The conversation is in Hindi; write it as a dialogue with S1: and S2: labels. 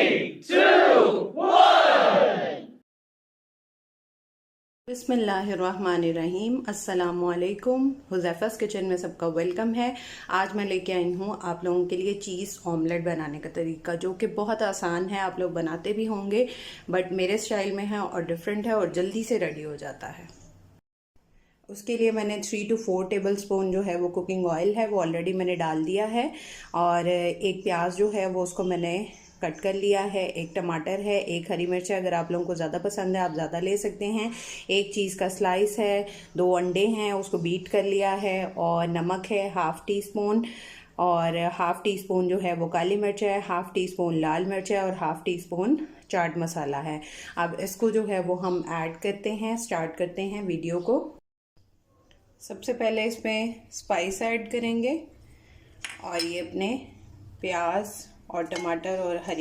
S1: 3, 2, 1.
S2: बिस्मिल्लाहिर्रहमानिर्रहीम। अस्सलामुअलैकुम। हुज़ैफ़ा's किचन में सबका वेलकम है। आज मैं लेके आई हूँ आप लोगों के लिए चीज़ ऑमलेट बनाने का तरीका, जो कि बहुत आसान है। आप लोग बनाते भी होंगे, बट मेरे स्टाइल में है और डिफरेंट है और जल्दी से रेडी हो जाता है। उसके लिए मैंने 3 to 4 टेबल स्पून जो है वो कुकिंग ऑयल है वो ऑलरेडी मैंने डाल दिया है। और एक प्याज जो है वो उसको मैंने कट कर लिया है। एक टमाटर है, एक हरी मिर्च है, अगर आप लोगों को ज़्यादा पसंद है आप ज़्यादा ले सकते हैं। एक चीज़ का स्लाइस है, 2 अंडे हैं, उसको बीट कर लिया है। और नमक है हाफ़ टी स्पून, और हाफ़ टी स्पून जो है वो काली मिर्च है, हाफ़ टी स्पून लाल मिर्च है और half tea spoon chaat masala है। अब इसको जो है वो हम ऐड करते हैं, स्टार्ट करते हैं वीडियो को। सबसे पहले इसमें स्पाइस ऐड करेंगे और ये अपने प्याज और टमाटर और हरी